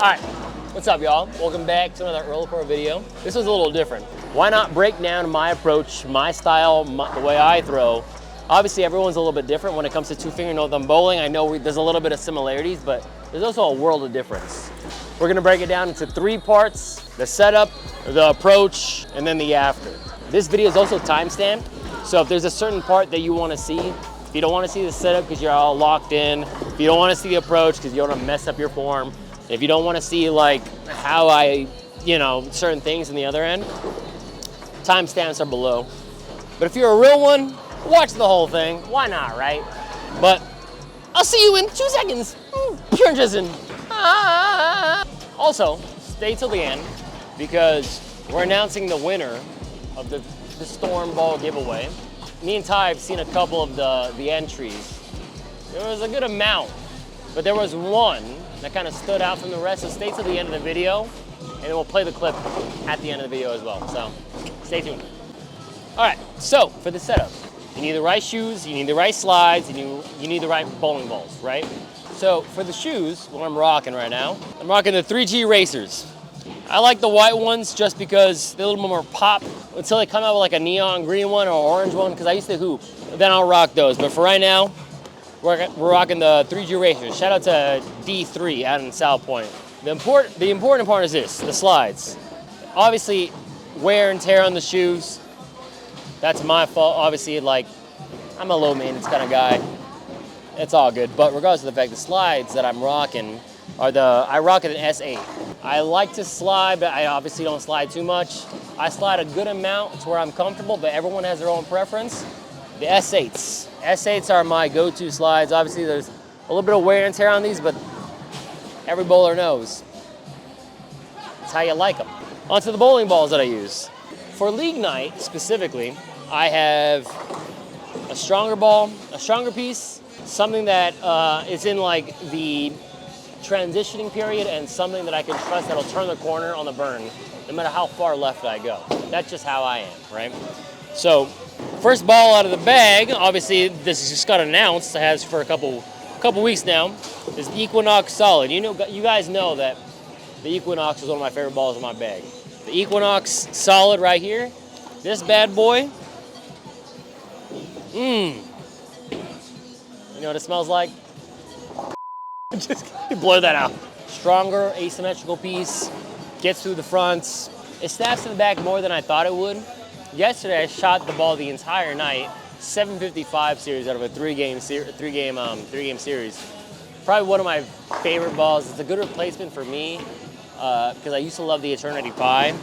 Alright, what's up y'all? Welcome back to another Earl video. This was a little different. Why not break down my approach, my style, the way I throw? Obviously everyone's a little bit different when it comes to two-finger no thumb bowling. I know there's a little bit of similarities, but there's also a world of difference. We're gonna break it down into 3 parts: the setup, the approach, and then the after. This video is also time-stamped, so if there's a certain part that you wanna see, if you don't wanna see the setup because you're all locked in, if you don't wanna see the approach because you don't wanna mess up your form, if you don't wanna see like how I, certain things in the other end, timestamps are below. But if you're a real one, watch the whole thing. Why not, right? But I'll see you in 2 seconds. Pure interesting. Also, stay till the end because we're announcing the winner of the Storm Ball giveaway. Me and Ty have seen a couple of the entries. There was a good amount, but there was one that kind of stood out from the rest, so stay till the end of the video, and then we'll play the clip at the end of the video as well, so stay tuned. All right, so for the setup, you need the right shoes, you need the right slides, and you need the right bowling balls, right? So for the shoes, what I'm rocking right now, I'm rocking the 3G Racers. I like the white ones just because they're a little bit more pop until they come out with like a neon green one or orange one, because I used to hoop. Then I'll rock those, but for right now, we're rocking the 3G Racers. Shout out to D3 out in South Point. The important part is this, the slides. Obviously, wear and tear on the shoes, that's my fault. Obviously, like, I'm a low maintenance kind of guy. It's all good, but regardless of the fact, the slides that I'm rocking are I rock an S8. I like to slide, but I obviously don't slide too much. I slide a good amount to where I'm comfortable, but everyone has their own preference. The S8s. S8s are my go-to slides. Obviously, there's a little bit of wear and tear on these, but every bowler knows. It's how you like them. Onto the bowling balls that I use. For league night, specifically, I have a stronger ball, a stronger piece, something that is in like the transitioning period, and something that I can trust that'll turn the corner on the burn, no matter how far left I go. That's just how I am, right? So, first ball out of the bag, obviously this just got announced, it has for a couple weeks now, is the Equinox Solid. You guys know that the Equinox is one of my favorite balls in my bag. The Equinox Solid right here, this bad boy, you know what it smells like? Just blur that out. Stronger, asymmetrical piece, gets through the fronts. It snaps to the back more than I thought it would. Yesterday I shot the ball the entire night, 755 series out of a three game series. Probably one of my favorite balls. It's a good replacement for me because I used to love the Eternity Pie.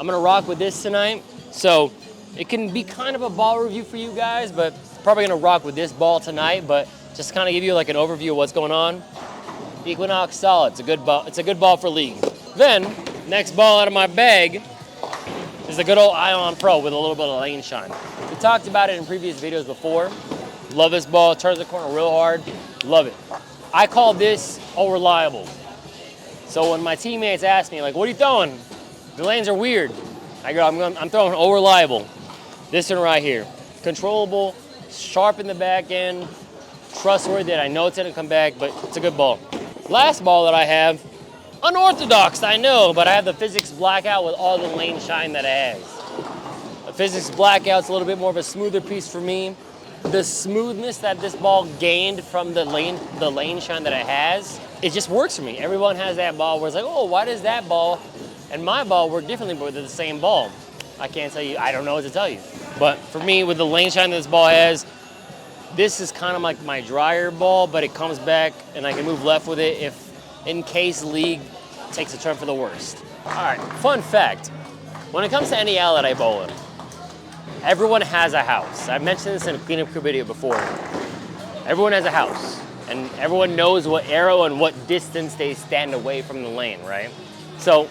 I'm gonna rock with this tonight, so it can be kind of a ball review for you guys, but probably gonna rock with this ball tonight. But just kind of give you like an overview of what's going on. Equinox Solid, it's a good ball. It's a good ball for league. Then, next ball out of my bag is the good old Ion Pro with a little bit of lane shine. We talked about it in previous videos before. Love this ball, it turns the corner real hard. Love it. I call this reliable. So when my teammates ask me, like, what are you throwing? The lanes are weird. I go, I'm throwing reliable. This one right here. Controllable, sharp in the back end, trustworthy that I know it's gonna come back, but it's a good ball. Last ball that I have, unorthodox, I know, but I have the Physics Blackout with all the lane shine that it has. The Physics Blackout's a little bit more of a smoother piece for me. The smoothness that this ball gained from the lane shine that it has, it just works for me. Everyone has that ball where it's like, oh, why does that ball and my ball work differently, but they're the same ball? I can't tell you, I don't know what to tell you. But for me, with the lane shine that this ball has, this is kind of like my drier ball, but it comes back and I can move left with it if, in case league takes a turn for the worst. All right, fun fact. When it comes to any alley that I bowl in, everyone has a house. I've mentioned this in a cleanup crew video before. Everyone has a house, and everyone knows what arrow and what distance they stand away from the lane, right? So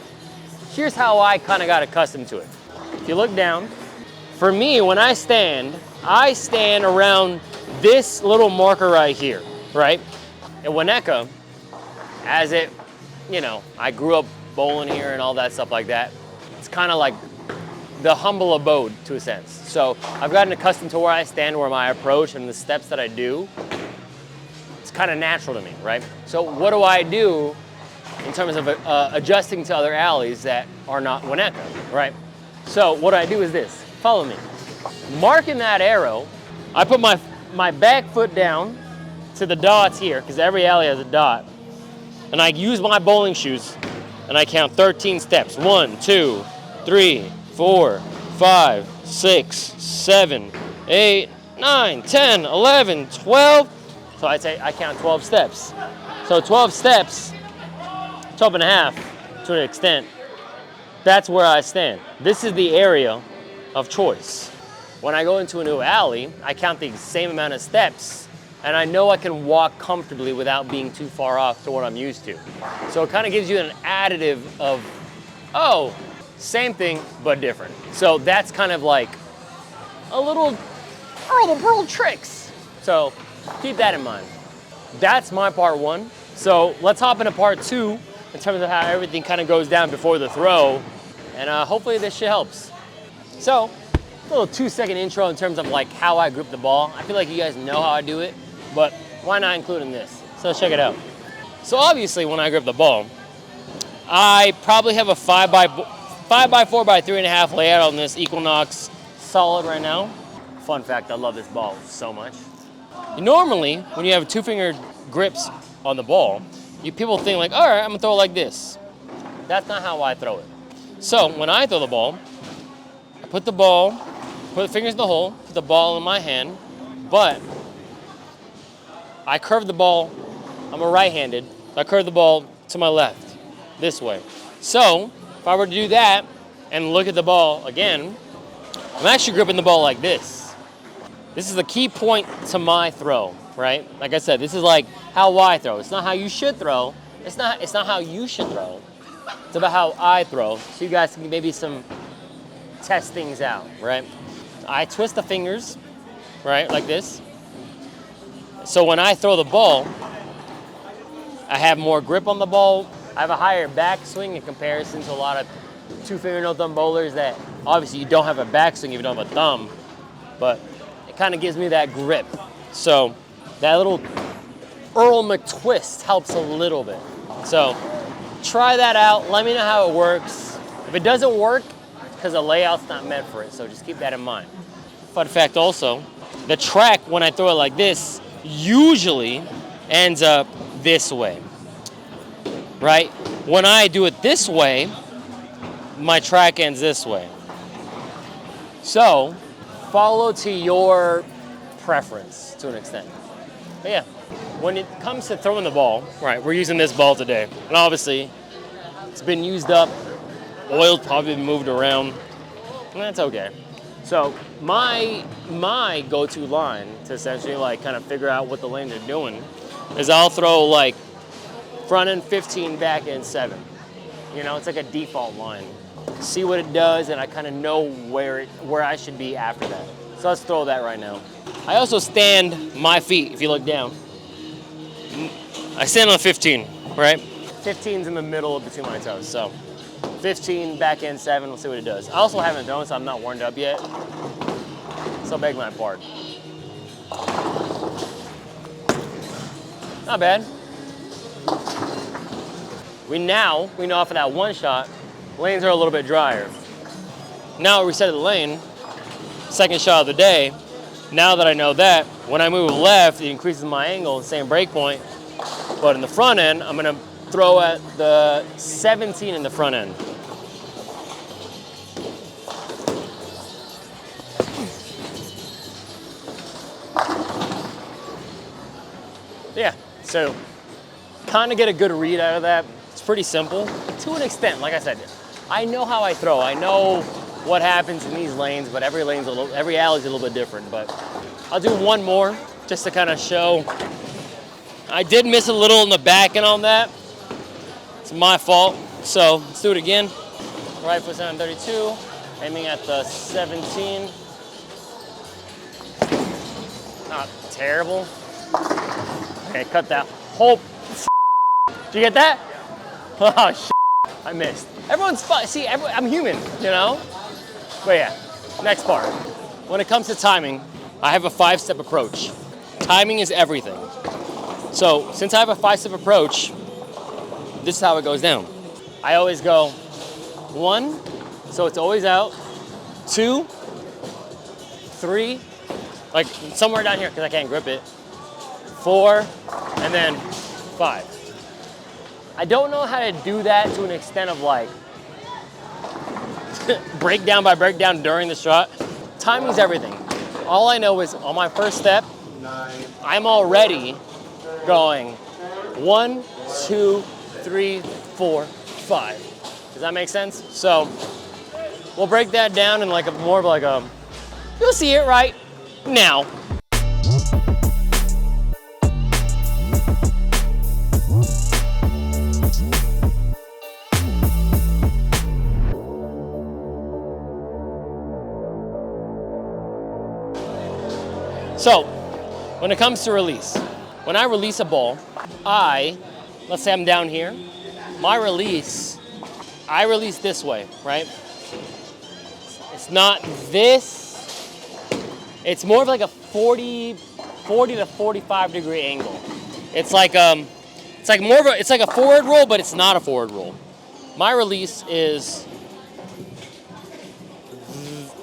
here's how I kind of got accustomed to it. If you look down, for me, when I stand around this little marker right here, right? In Winnetka, as it, I grew up bowling here and all that stuff like that, it's kind of like the humble abode to a sense. So I've gotten accustomed to where I stand, where my approach and the steps that I do, it's kind of natural to me, right? So what do? in terms of adjusting to other alleys that are not Winnetka, right? So what I do is this, follow me. Marking that arrow, I put my back foot down to the dots here, because every alley has a dot, and I use my bowling shoes, and I count 13 steps. 1, 2, 3, 4, 5, 6, 7, 8, 9, 10, 11, 12. So I'd say I count 12 steps. So 12 steps, 12 and a half to an extent, that's where I stand. This is the area of choice. When I go into a new alley, I count the same amount of steps, and I know I can walk comfortably without being too far off to what I'm used to. So it kind of gives you an additive of, oh, same thing, but different. So that's kind of like a little Earl the Pearl tricks. So keep that in mind. That's my part one. So let's hop into part two in terms of how everything kind of goes down before the throw. And hopefully this shit helps. So, a little 2-second intro in terms of like how I grip the ball. I feel like you guys know how I do it, but why not include in this? So let's check it out. So obviously when I grip the ball, I probably have a 5x4 by 3.5 layout on this Equinox Solid right now. Fun fact, I love this ball so much. Normally, when you have 2-finger grips on the ball, people think like, all right, I'm gonna throw it like this. That's not how I throw it. So when I throw the ball, I put the fingers in the hole, put the ball in my hand, but I curve the ball. I'm a right-handed. I curve the ball to my left, this way. So if I were to do that and look at the ball again, I'm actually gripping the ball like this. This is the key point to my throw, right? Like I said, this is like how I throw. It's not how you should throw. It's not how you should throw. It's about how I throw. So you guys can maybe test things out, right? I twist the fingers, right, like this. So when I throw the ball, I have more grip on the ball. I have a higher backswing in comparison to a lot of 2-finger no thumb bowlers that obviously you don't have a backswing if you don't have a thumb, but it kind of gives me that grip. So that little Earl McTwist helps a little bit. So try that out. Let me know how it works. If it doesn't work, it's because the layout's not meant for it. So just keep that in mind. Fun fact also, the track when I throw it like this usually ends up this way, right? When I do it this way, my track ends this way. So follow to your preference to an extent. But yeah, when it comes to throwing the ball, right, we're using this ball today. And obviously, it's been used up. Oil's probably been moved around. And that's okay. So my go-to line to essentially like kind of figure out what the lanes are doing is I'll throw like front end 15, back end 7. You know, it's like a default line. See what it does, and I kind of know where I should be after that. So let's throw that right now. I also stand my feet, if you look down. I stand on 15, right? 15's in the middle between my toes, so 15, back end 7, we'll see what it does. I also haven't thrown, so I'm not warmed up yet. So beg my pardon. Not bad. We know for that one shot, lanes are a little bit drier. Now we reset the lane, second shot of the day. Now that I know that, when I move left, it increases my angle, same break point. But in the front end, I'm gonna throw at the 17 in the front end. Yeah, so kind of get a good read out of that. It's pretty simple to an extent. Like I said, I know how I throw. I know what happens in these lanes, but every alley's a little bit different. But I'll do one more just to kind of show. I did miss a little in the back end on that. It's my fault. So let's do it again. Right foot down 32, aiming at the 17. Not terrible. Okay, cut that whole. Did you get that? Oh shit, I missed. Everyone's fun. See, I'm human, you know? But yeah, next part. When it comes to timing, I have a 5-step approach. Timing is everything. So since I have a 5-step approach, this is how it goes down. I always go 1, so it's always out, 2, 3, like somewhere down here because I can't grip it, 4, and then 5. I don't know how to do that to an extent of like breakdown by breakdown during the shot. Timing's everything. All I know is on my first step, I'm already going 1, 2, 3, 4, 5. Does that make sense? So we'll break that down in like a more of like a, you'll see it right now. So, when it comes to release, when I release a ball, let's say I'm down here, my release, I release this way, right? It's not this, it's more of like a 40 to 45 degree angle. It's like more of a, it's like a forward roll, but it's not a forward roll. My release is,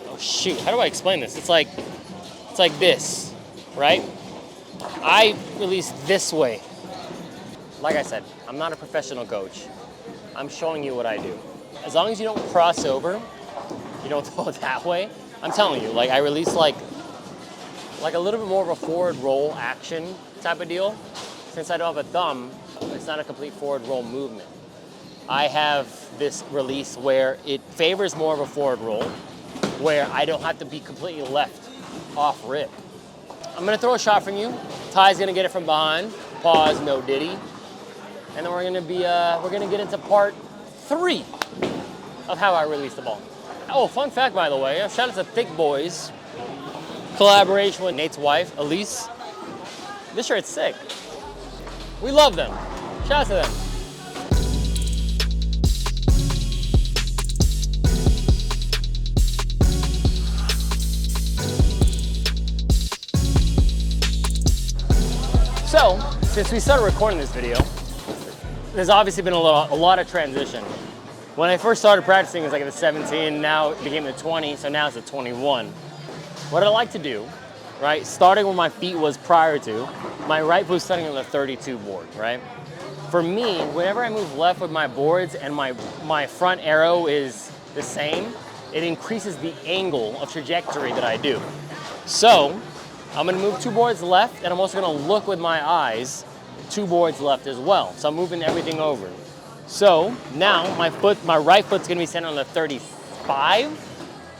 oh shoot, how do I explain this? It's like this, right? I release this way. Like I said, I'm not a professional coach. I'm showing you what I do. As long as you don't cross over, you don't throw it that way, I'm telling you, like I release like a little bit more of a forward roll action type of deal. Since I don't have a thumb, it's not a complete forward roll movement. I have this release where it favors more of a forward roll, where I don't have to be completely left off rip. I'm gonna throw a shot from you. Ty's gonna get it from behind. Pause, no diddy. And then we're gonna get into part 3 of how I release the ball. Oh, fun fact, by the way, shout out to Thick Boys. Collaboration with Nate's wife, Elise. This shirt's sick. We love them. Shout out to them. So, since we started recording this video, there's obviously been a lot of transition. When I first started practicing, it was like at the 17, now it became the 20, so now it's the 21. What I like to do, right, starting where my feet was prior to, my right foot's starting on the 32 board, right? For me, whenever I move left with my boards and my front arrow is the same, it increases the angle of trajectory that I do. So, I'm gonna move 2 boards left, and I'm also gonna look with my eyes 2 boards left as well. So I'm moving everything over. So now my right foot's gonna be centered on the 35,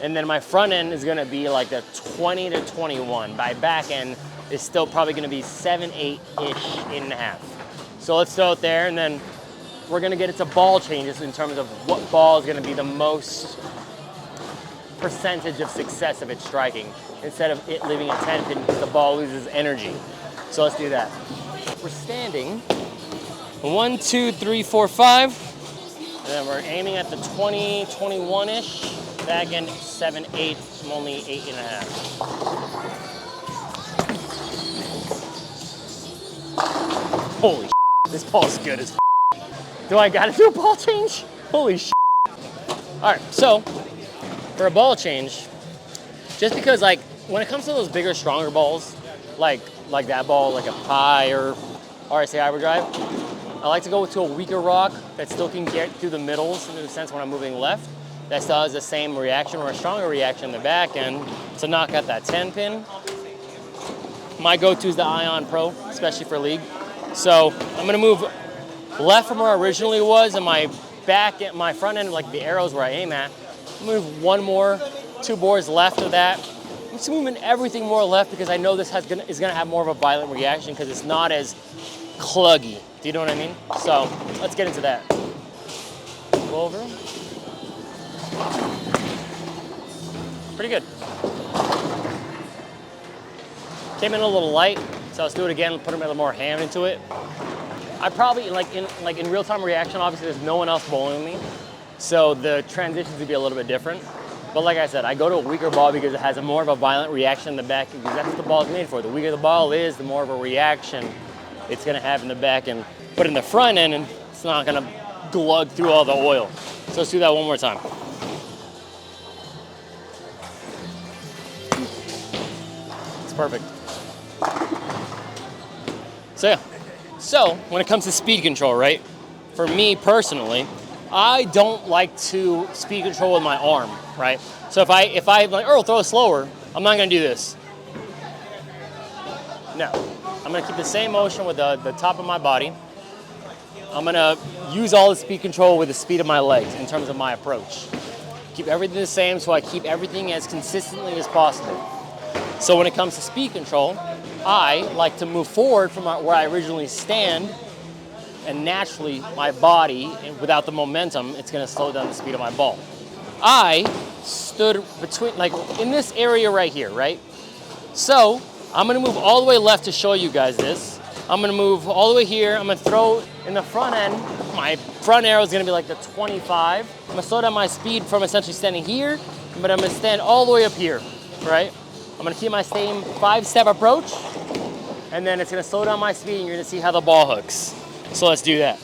and then my front end is gonna be like the 20 to 21. My back end is still probably gonna be 7, 8-ish, 8.5. So let's throw it there, and then we're gonna get into ball changes in terms of what ball is gonna be the most percentage of success of its striking, instead of it leaving a 10 pin because the ball loses energy. So let's do that. We're standing 1, 2, 3, 4, 5, and then we're aiming at the 20, 21-ish. Back end 7, 8. I'm only 8.5. Holy shit, this ball's good as Do I gotta do a ball change? Holy shit. All right, so for a ball change, just because like when it comes to those bigger, stronger balls, like that ball, like a pie or RSA hyperdrive, I like to go to a weaker rock that still can get through the middles in the sense when I'm moving left, that still has the same reaction or a stronger reaction in the back end to knock out that 10 pin. My go-to is the Ion Pro, especially for league. So I'm gonna move left from where I originally was, and my front end, like the arrows where I aim at, move 1 more, 2 boards left of that. I'm just moving everything more left because I know this is gonna have more of a violent reaction because it's not as cluggy. Do you know what I mean? So let's get into that. Go over. Pretty good. Came in a little light, so let's do it again. Put a little more hand into it. I probably in real-time reaction. Obviously, there's no one else bowling with me, so the transitions would be a little bit different. But like I said, I go to a weaker ball because it has a more of a violent reaction in the back, because that's what the ball is made for. The weaker the ball is, the more of a reaction it's gonna have in the back end. But in the front end, and it's not gonna glug through all the oil. So let's do that one more time. It's perfect. So yeah, so when it comes to speed control, right? For me personally, I don't like to speed control with my arm, right? So if I like, Earl, throw it slower, I'm not gonna do this. No, I'm gonna keep the same motion with the top of my body. I'm gonna use all the speed control with the speed of my legs in terms of my approach. Keep everything the same so I keep everything as consistently as possible. So when it comes to speed control, I like to move forward from where I originally stand, and naturally my body, without the momentum, it's gonna slow down the speed of my ball. I stood between, like in this area right here, right? So I'm gonna move all the way left to show you guys this. I'm gonna move all the way here. I'm gonna throw in the front end. My front arrow is gonna be like the 25. I'm gonna slow down my speed from essentially standing here, but I'm gonna stand all the way up here, right? I'm gonna keep my same 5-step approach, and then it's gonna slow down my speed and you're gonna see how the ball hooks. So let's do that.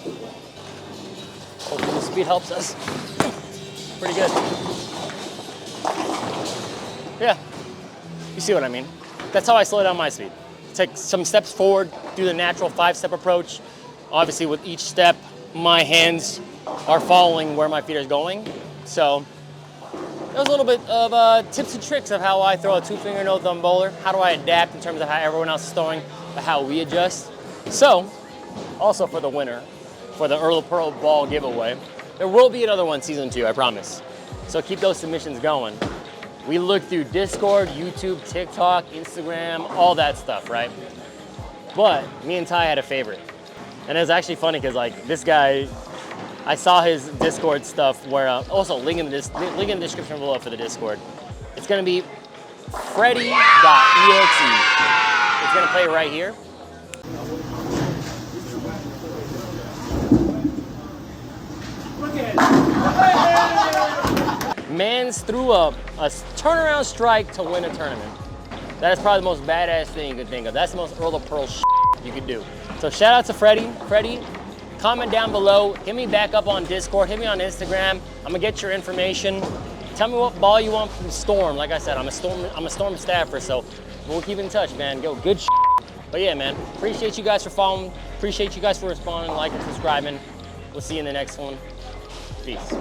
Hopefully the speed helps us. Pretty good. Yeah, you see what I mean? That's how I slow down my speed. Take some steps forward, do the natural 5-step approach. Obviously with each step, my hands are following where my feet are going. So that was a little bit of tips and tricks of how I throw a 2-finger no thumb bowler. How do I adapt in terms of how everyone else is throwing, but how we adjust. So, also for the winner, for the Earl Pearl ball giveaway, there will be another one, season 2, I promise. So keep those submissions going. We look through Discord, YouTube, TikTok, Instagram, all that stuff, right? But me and Ty had a favorite. And it was actually funny because like this guy, I saw his Discord stuff where, also link in the description below for the Discord. It's gonna be Freddy.exe. It's gonna play right here. Mans threw a turnaround strike to win a tournament. That is probably the most badass thing you could think of. That's the most Earl of Pearl you could do. So shout out to Freddie. Freddie, comment down below. Hit me back up on Discord. Hit me on Instagram. I'm gonna get your information. Tell me what ball you want from Storm. Like I said, I'm a Storm staffer, so we'll keep in touch, man. Go, good shit. But yeah, man, appreciate you guys for following. Appreciate you guys for responding, liking, subscribing. We'll see you in the next one. Peace.